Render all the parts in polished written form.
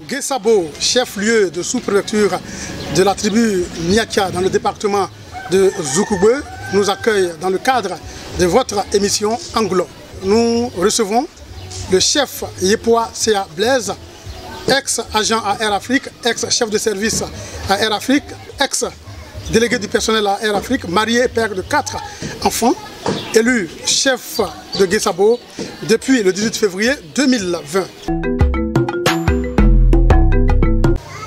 Guessabo, chef-lieu de sous-préfecture de la tribu Niakia dans le département de Zoukoubé, nous accueille dans le cadre de votre émission Anglo. Nous recevons le chef Yepoa Sea Blaise, ex-agent à Air Afrique, ex-chef de service à Air Afrique, ex-délégué du personnel à Air Afrique, marié et père de 4 enfants, élu chef de Guessabo depuis le 18 février 2020.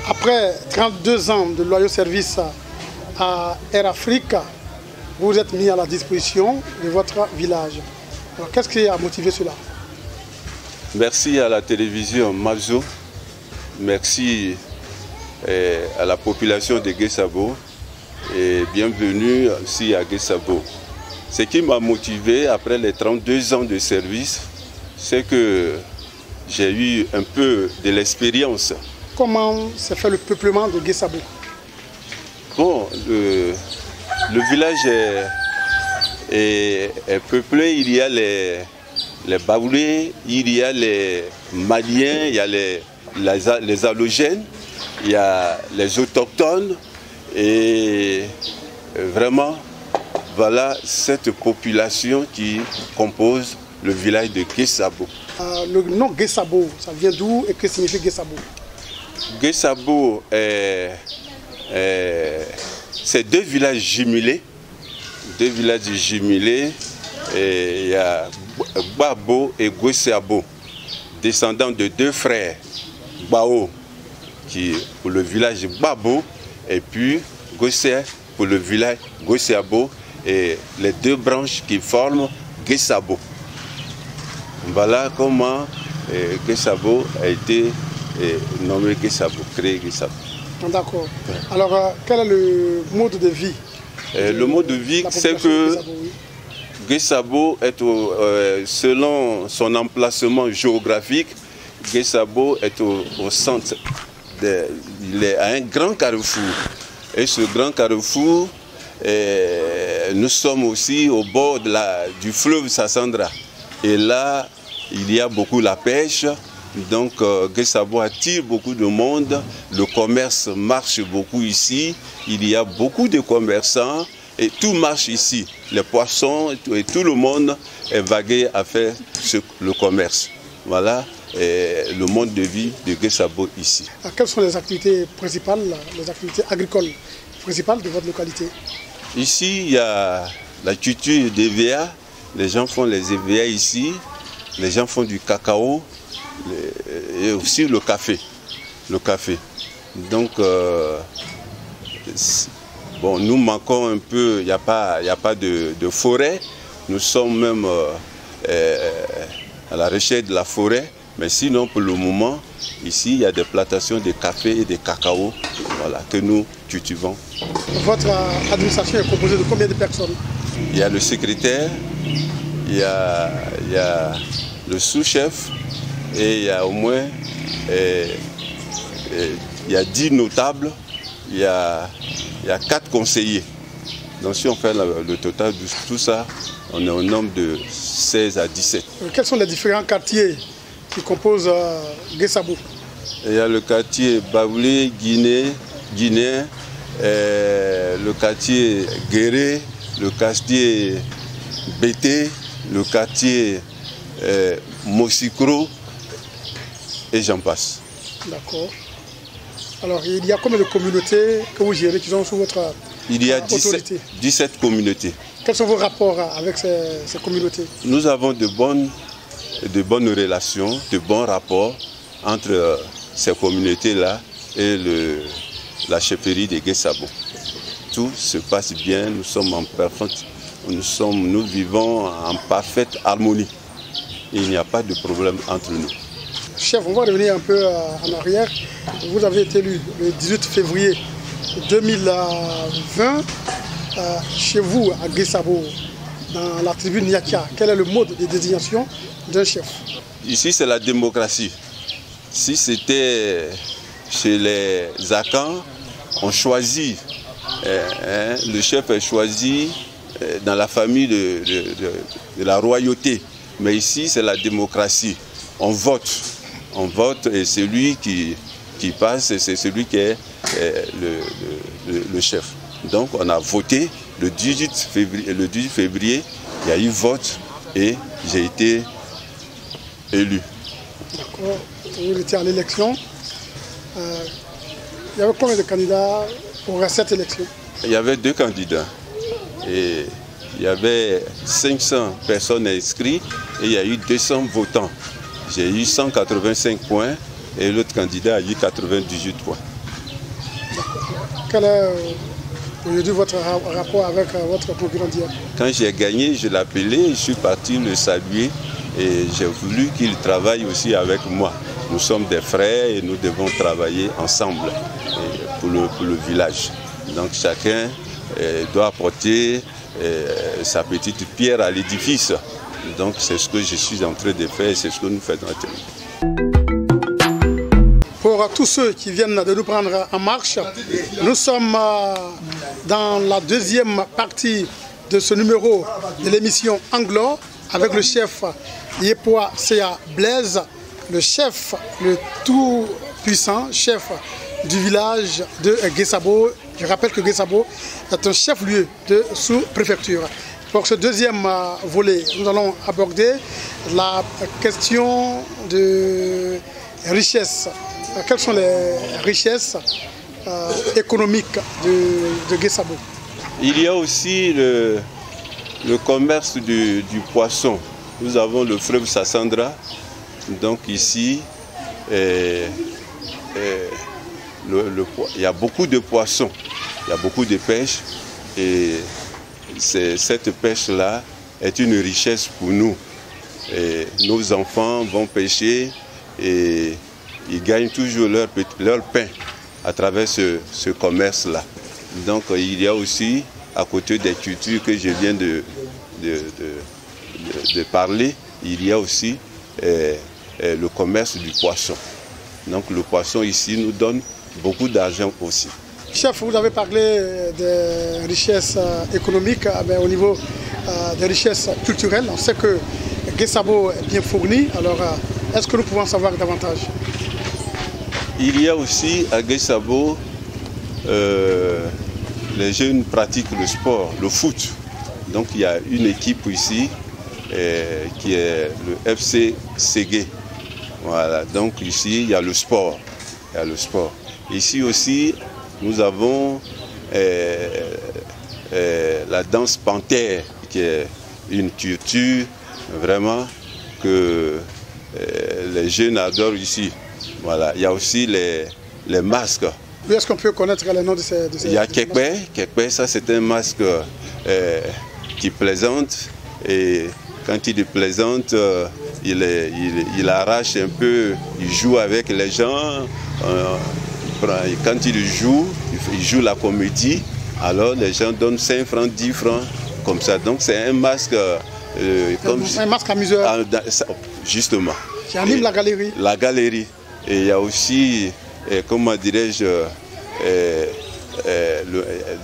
Après 32 ans de loyaux services à Air Afrique, vous vous êtes mis à la disposition de votre village. Qu'est-ce qui a motivé cela? Merci à la télévision Mazo, merci à la population de Guessabo et bienvenue aussi à Guessabo. Ce qui m'a motivé après les 32 ans de service, c'est que j'ai eu un peu de l'expérience. Comment s'est fait le peuplement de Guessabo? Bon, le village est peuplé, il y a les Baoulés, il y a les Maliens, il y a les Allogènes, il y a les autochtones et vraiment, voilà cette population qui compose le village de Guessabo. Le nom Guessabo, ça vient d'où et que signifie Guessabo? Guessabo, c'est deux villages jumelés. Et il y a Babo et Guessabo, descendants de deux frères, Bao, qui pour le village Babo, et puis Guessé pour le village Guessabo, et les deux branches qui forment Guessabo. Voilà comment Guessabo a été nommé Guessabo, créé Guessabo. D'accord. Alors, quel est le mode de vie? Le mode de vie, c'est que Guessabo est selon son emplacement géographique, Guessabo est au centre, il est à un grand carrefour. Et ce grand carrefour, nous sommes aussi au bord du fleuve Sassandra. Et là, il y a beaucoup la pêche. Donc Guessabo attire beaucoup de monde, le commerce marche beaucoup ici, il y a beaucoup de commerçants et tout marche ici. Les poissons et tout le monde est vagué à faire le commerce. Voilà le mode de vie de Guessabo ici. Quelles sont les activités principales, les activités agricoles principales de votre localité? Ici, il y a la culture d'EVA, les gens font les EVA ici, les gens font du cacao, et aussi le café. Donc, bon, nous manquons un peu, il n'y a pas de forêt. Nous sommes même à la recherche de la forêt. Mais sinon, pour le moment, ici, il y a des plantations de café et de cacao, voilà, que nous cultivons. Votre administration est composée de combien de personnes? Il y a le secrétaire, il y a le sous-chef, et il y a au moins il y a 10 notables, il y a 4 conseillers. Donc si on fait le total de tout ça, on est au nombre de 16 à 17. Quels sont les différents quartiers qui composent Guessabo? Il y a le quartier Baoulé, Guinéen, le quartier Guéré, le quartier Bété, le quartier Mosikro, et j'en passe. D'accord. Alors, il y a combien de communautés que vous gérez qui sont sous votre autorité? Il y a 17 communautés. Quels sont vos rapports avec ces communautés? Nous avons de bonnes relations, de bons rapports entre ces communautés-là et la chefferie de Guessabo. Tout se passe bien, nous vivons en parfaite harmonie. Il n'y a pas de problème entre nous. Chef, on va revenir un peu en arrière. Vous avez été élu le 18 février 2020 chez vous à Guessabo, dans la tribu Niakia. Quel est le mode de désignation d'un chef? Ici, c'est la démocratie. Si c'était chez les Akans, on choisit. Le chef est choisi dans la famille de la royauté. Mais ici, c'est la démocratie. On vote et c'est lui qui qui passe, c'est celui qui est le chef. Donc on a voté le 18 février, il y a eu vote et j'ai été élu. D'accord, vous étiez à l'élection. Il y avait combien de candidats pour cette élection? Il y avait 2 candidats. Et il y avait 500 personnes inscrites et il y a eu 200 votants. J'ai eu 185 points et l'autre candidat a eu 98 points. Quel est aujourd'hui votre rapport avec votre concurrent d'hier? Quand j'ai gagné, je l'ai appelé, je suis parti le saluer et j'ai voulu qu'il travaille aussi avec moi. Nous sommes des frères et nous devons travailler ensemble pour le village. Donc chacun doit apporter sa petite pierre à l'édifice. Donc c'est ce que je suis en train de faire et c'est ce que nous faisons actuellement. Pour tous ceux qui viennent de nous prendre en marche, nous sommes dans la deuxième partie de ce numéro de l'émission Anglo avec le chef Yepoa Sea Blaise, le chef, le tout puissant chef du village de Guessabo. Je rappelle que Guessabo est un chef-lieu de sous-préfecture. Pour ce deuxième volet, nous allons aborder la question de richesse. Quelles sont les richesses économiques de Guessabo? Il y a aussi le commerce du poisson. Nous avons le fleuve Sassandra. Donc ici, il y a beaucoup de poissons, il y a beaucoup de pêche. Et cette pêche-là est une richesse pour nous. Et nos enfants vont pêcher et ils gagnent toujours leur pain à travers ce commerce-là. Donc il y a aussi, à côté des cultures que je viens de parler, il y a aussi le commerce du poisson. Donc le poisson ici nous donne beaucoup d'argent aussi. Chef, vous avez parlé des richesses économiques, mais au niveau des richesses culturelles, on sait que Guessabo est bien fourni. Alors, est-ce que nous pouvons en savoir davantage? Il y a aussi à Guessabo, les jeunes pratiquent le sport, le foot. Donc il y a une équipe ici qui est le FC Ségué. Voilà, donc ici il y a le sport. Il y a le sport. Ici aussi, nous avons la danse panthère, qui est une culture vraiment que les jeunes adorent ici. Voilà. Il y a aussi les masques. Est-ce qu'on peut connaître les noms de ces Il y a Kekbe. Kekbe, ça c'est un masque qui plaisante. Et quand il plaisante, il arrache un peu, il joue avec les gens. Quand il joue la comédie, alors les gens donnent 5 francs, 10 francs, comme ça. Donc c'est un masque... un masque amuseur. Justement. Qui anime la galerie. La galerie. Et il y a aussi, comment dirais-je,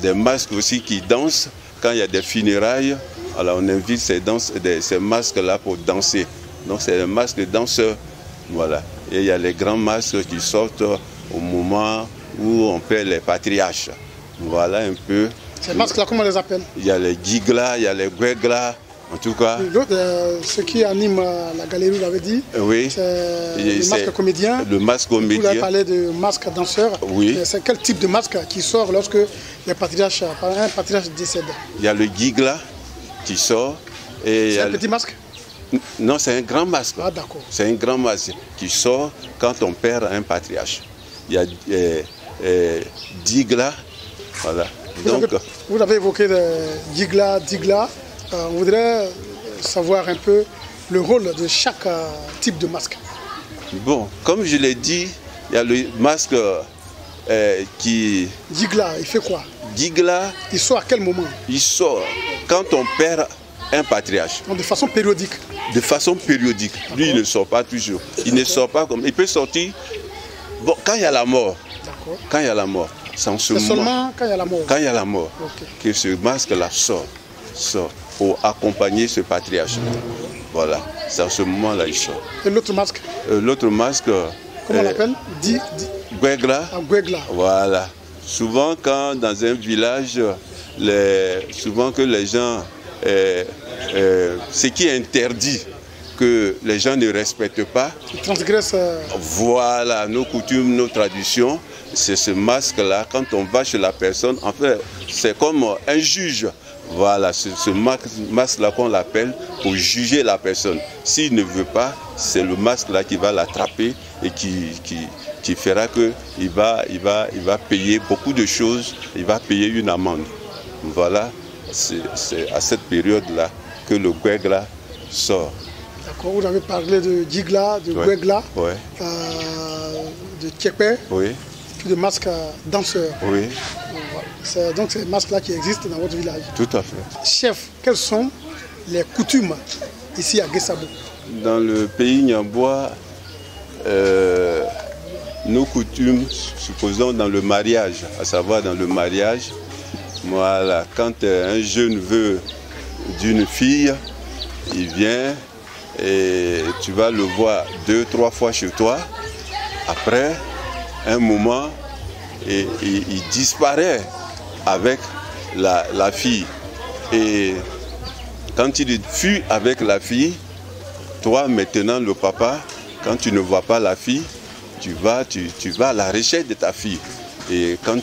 des masques aussi qui dansent. Quand il y a des funérailles, alors on invite ces masques-là pour danser. Donc c'est un masque de danseur. Voilà. Et il y a les grands masques qui sortent au moment où on perd les patriarches. Voilà un peu. Ces masques-là, comment on les appelle? Il y a les giglas, il y a les gueglas, en tout cas. Ce qui anime la galerie, vous l'avez dit, oui. C'est le masque comédien. Le masque comédien. Vous avez parlé de masque danseur. Oui. C'est quel type de masque qui sort lorsque un patriarche décède? Il y a le gigla qui sort. C'est un petit masque? Non, c'est un grand masque. Ah, d'accord. C'est un grand masque qui sort quand on perd un patriarche. Il y a Digla, voilà. Vous avez évoqué Digla. On voudrait savoir un peu le rôle de chaque type de masque. Bon, comme je l'ai dit, il y a le masque qui... Digla, il fait quoi? Digla... Il sort à quel moment? Il sort quand on perd un patriarche. Donc de façon périodique? De façon périodique. Lui, il ne sort pas toujours. Il ne sort pas comme... Il peut sortir... Bon, quand il y a la mort. D'accord. Quand il y a la mort. C'est seulement quand il y a la mort? Quand il y a la mort. Okay. Que ce masque-là sort pour accompagner ce patriarche. Voilà. C'est à ce moment-là il sort. Et l'autre masque? L'autre masque... Comment on l'appelle? Guegla. À Guegla. Voilà. Souvent, quand dans un village, souvent que les gens, ce qui est interdit, que les gens ne respectent pas, ils transgressent. Voilà, nos coutumes, nos traditions, c'est ce masque-là. Quand on va chez la personne, en fait, c'est comme un juge. Voilà, c'est ce masque-là qu'on l'appelle pour juger la personne. S'il ne veut pas, c'est le masque-là qui va l'attraper et qui fera qu'il va payer beaucoup de choses, il va payer une amende. Voilà, c'est à cette période-là que le Guegla sort. D'accord, vous avez parlé de Djigla, de Guegla, ouais. De Tchekpe, oui. Puis de masques danseurs. Oui. Donc c'est ces masques-là qui existent dans votre village. Tout à fait. Chef, quelles sont les coutumes ici à Guessabo? Dans le pays Nyambois, nos coutumes, supposons dans le mariage, à savoir dans le mariage, voilà, quand un jeune veut d'une fille, il vient et tu vas le voir 2-3 fois chez toi. Après un moment, il disparaît avec la fille. Et quand il fuit avec la fille, toi maintenant le papa, quand tu ne vois pas la fille, tu vas à la recherche de ta fille. Et quand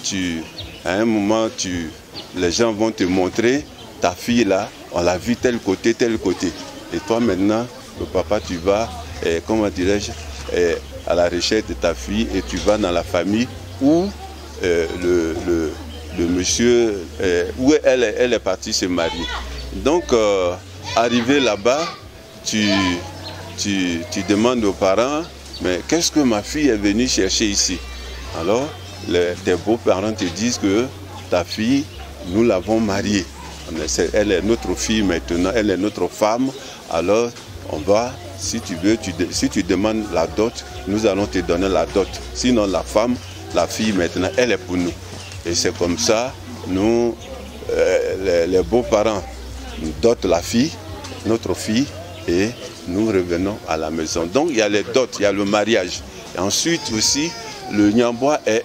à un moment, les gens vont te montrer ta fille là, on l'a vue tel côté. Et toi maintenant, le papa, tu vas, comment dirais-je, à la recherche de ta fille et tu vas dans la famille où le monsieur, où elle est partie se marier. Donc, arrivé là-bas, tu demandes aux parents, mais qu'est-ce que ma fille est venue chercher ici? Alors, tes beaux-parents te disent que ta fille, nous l'avons mariée. Elle est notre fille maintenant, elle est notre femme. Alors, on va, si tu veux, si tu demandes la dot, nous allons te donner la dot. Sinon, la fille maintenant, elle est pour nous. Et c'est comme ça, nous, les beaux-parents, nous dotent la fille, notre fille, et nous revenons à la maison. Donc, il y a les dots, il y a le mariage. Et ensuite aussi, le Nyambois est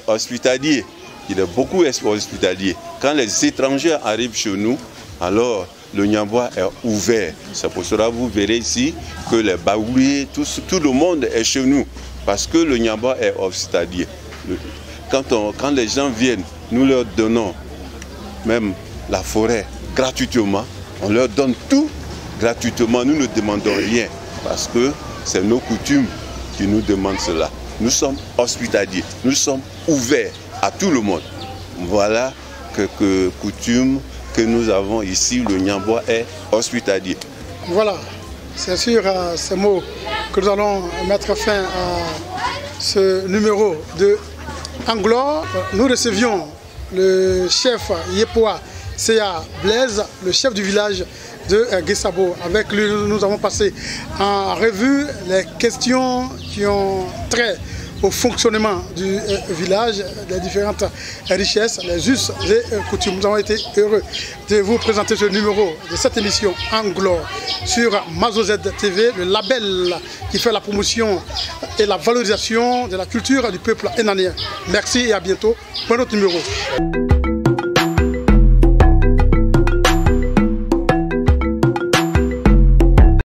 hospitalier. Il est beaucoup hospitalier. Quand les étrangers arrivent chez nous, alors le Nyambois est ouvert. C'est pour cela que vous verrez ici que les Baoulés, tout le monde est chez nous. Parce que le Nyambois est hospitalier. Quand les gens viennent, nous leur donnons même la forêt gratuitement. On leur donne tout gratuitement. Nous ne demandons rien. Parce que c'est nos coutumes qui nous demandent cela. Nous sommes hospitaliers. Nous sommes ouverts à tout le monde. Voilà quelques coutumes que nous avons ici. Le Nyambois est hospitalier. Voilà, c'est sur ces mots que nous allons mettre fin à ce numéro de Anglore. Nous recevions le chef Yepoa Seya Blaise, le chef du village de Guessabo. Avec lui, nous avons passé en revue les questions qui ont trait au fonctionnement du village, les différentes richesses, les us et coutumes. Nous avons été heureux de vous présenter ce numéro de cette émission Anglore sur Mazo-Z TV, le label qui fait la promotion et la valorisation de la culture du peuple hénanéen. Merci et à bientôt pour un autre numéro.